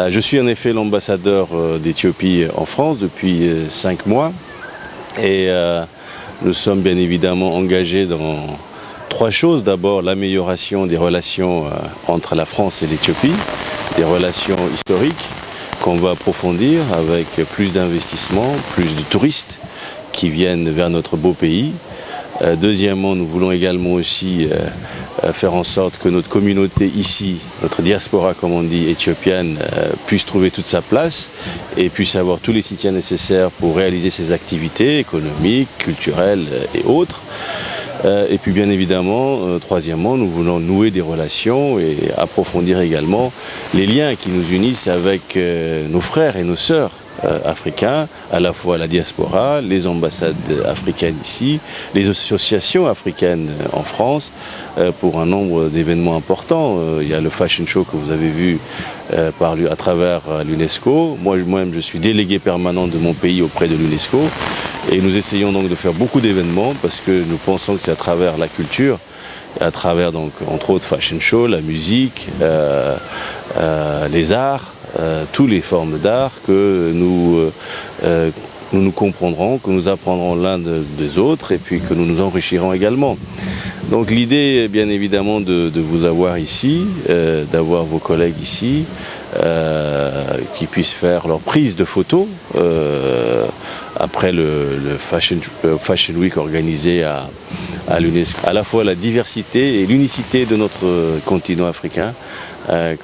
Je suis en effet l'ambassadeur d'Éthiopie en France depuis 5 mois et nous sommes bien évidemment engagés dans 3 choses. D'abord, l'amélioration des relations entre la France et l'Éthiopie, des relations historiques qu'on va approfondir avec plus d'investissements, plus de touristes qui viennent vers notre beau pays. Deuxièmement, nous voulons également aussi faire en sorte que notre communauté ici, notre diaspora comme on dit éthiopienne, puisse trouver toute sa place et puisse avoir tous les soutiens nécessaires pour réaliser ses activités économiques, culturelles et autres. Et puis bien évidemment, troisièmement, nous voulons nouer des relations et approfondir également les liens qui nous unissent avec nos frères et nos sœurs africains, à la fois la diaspora, les ambassades africaines ici, les associations africaines en France, pour un nombre d'événements importants. Il y a le Fashion Show que vous avez vu à travers l'UNESCO. Moi-même, je suis délégué permanent de mon pays auprès de l'UNESCO. Et nous essayons donc de faire beaucoup d'événements parce que nous pensons que c'est à travers la culture, à travers donc entre autres Fashion Show, la musique, les arts, toutes les formes d'art que nous comprendrons, que nous apprendrons l'un des autres et puis que nous nous enrichirons également. Donc l'idée est bien évidemment de vous avoir ici, d'avoir vos collègues ici, qui puissent faire leur prise de photos après le Fashion Week organisé à l'UNESCO. À la fois la diversité et l'unicité de notre continent africain.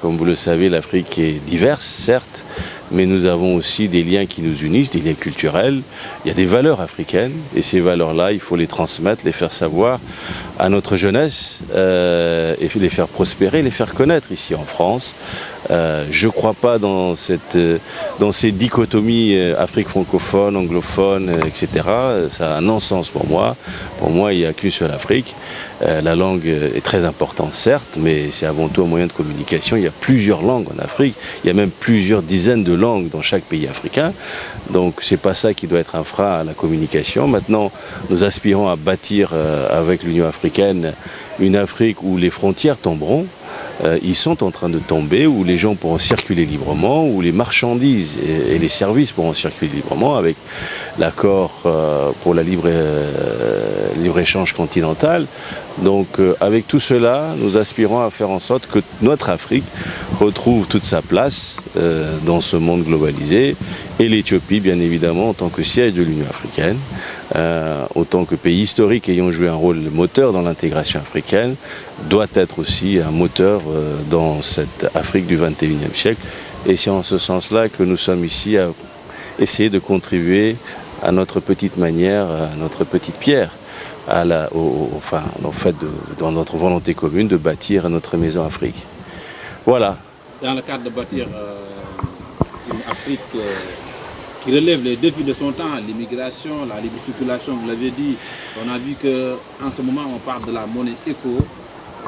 Comme vous le savez, l'Afrique est diverse, certes, mais nous avons aussi des liens qui nous unissent, des liens culturels. Il y a des valeurs africaines et ces valeurs-là, il faut les transmettre, les faire savoir à notre jeunesse et les faire prospérer, les faire connaître ici en France. Je ne crois pas dans ces dichotomies Afrique francophone, anglophone, etc. Ça a un non-sens pour moi. Pour moi, il n'y a qu'une seule Afrique. La langue est très importante, certes, mais c'est avant tout un moyen de communication. Il y a plusieurs langues en Afrique. Il y a même plusieurs dizaines de langues dans chaque pays africain. Donc, ce n'est pas ça qui doit être un frein à la communication. Maintenant, nous aspirons à bâtir avec l'Union africaine une Afrique où les frontières tomberont. Ils sont en train de tomber, où les gens pourront circuler librement, où les marchandises et les services pourront circuler librement avec l'accord pour la libre-échange continental. Donc avec tout cela, nous aspirons à faire en sorte que notre Afrique retrouve toute sa place dans ce monde globalisé et l'Éthiopie, bien évidemment, en tant que siège de l'Union africaine. Autant que pays historique ayant joué un rôle moteur dans l'intégration africaine, doit être aussi un moteur dans cette Afrique du XXIe siècle. Et c'est en ce sens-là que nous sommes ici à essayer de contribuer à notre petite manière, à notre petite pierre, dans notre volonté commune de bâtir notre maison Afrique. Voilà. Dans le cadre de bâtir une Afrique qui relève les défis de son temps, l'immigration, la libre circulation, vous l'avez dit. On a vu qu'en ce moment, on parle de la monnaie éco.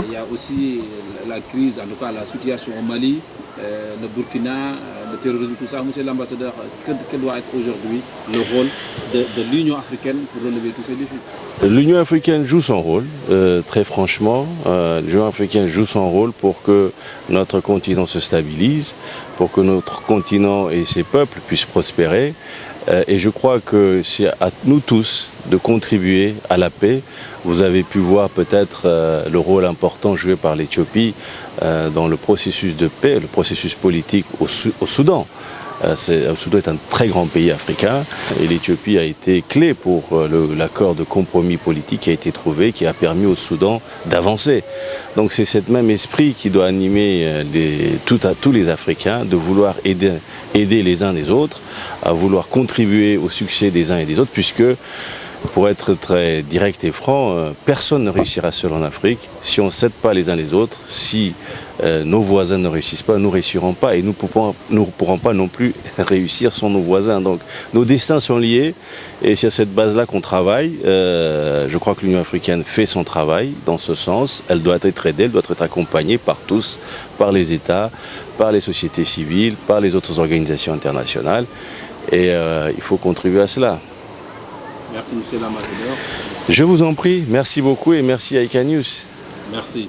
Et il y a aussi la crise, en tout cas la situation au Mali, le Burkina, le terrorisme, tout ça. Monsieur l'ambassadeur, quel doit être aujourd'hui le rôle de l'Union africaine pour relever tous ces défis? L'Union africaine joue son rôle, très franchement. L'Union africaine joue son rôle pour que notre continent se stabilise, pour que notre continent et ses peuples puissent prospérer. Et je crois que c'est à nous tous de contribuer à la paix. Vous avez pu voir peut-être le rôle important joué par l'Éthiopie dans le processus de paix, le processus politique au Soudan. Le Soudan est un très grand pays africain et l'Éthiopie a été clé pour l'accord de compromis politique qui a été trouvé, qui a permis au Soudan d'avancer. Donc c'est ce même esprit qui doit animer tous les Africains, de vouloir aider les uns les autres, à vouloir contribuer au succès des uns et des autres, puisque, pour être très direct et franc, personne ne réussira seul en Afrique si on ne s'aide pas les uns les autres, si nos voisins ne réussissent pas, nous ne réussirons pas et nous ne pourrons pas non plus réussir sans nos voisins. Donc nos destins sont liés et c'est à cette base-là qu'on travaille. Je crois que l'Union africaine fait son travail dans ce sens. Elle doit être aidée, elle doit être accompagnée par tous, par les États, par les sociétés civiles, par les autres organisations internationales. Et il faut contribuer à cela. Merci, monsieur l'ambassadeur. Je vous en prie, merci beaucoup et merci à ICA News. Merci.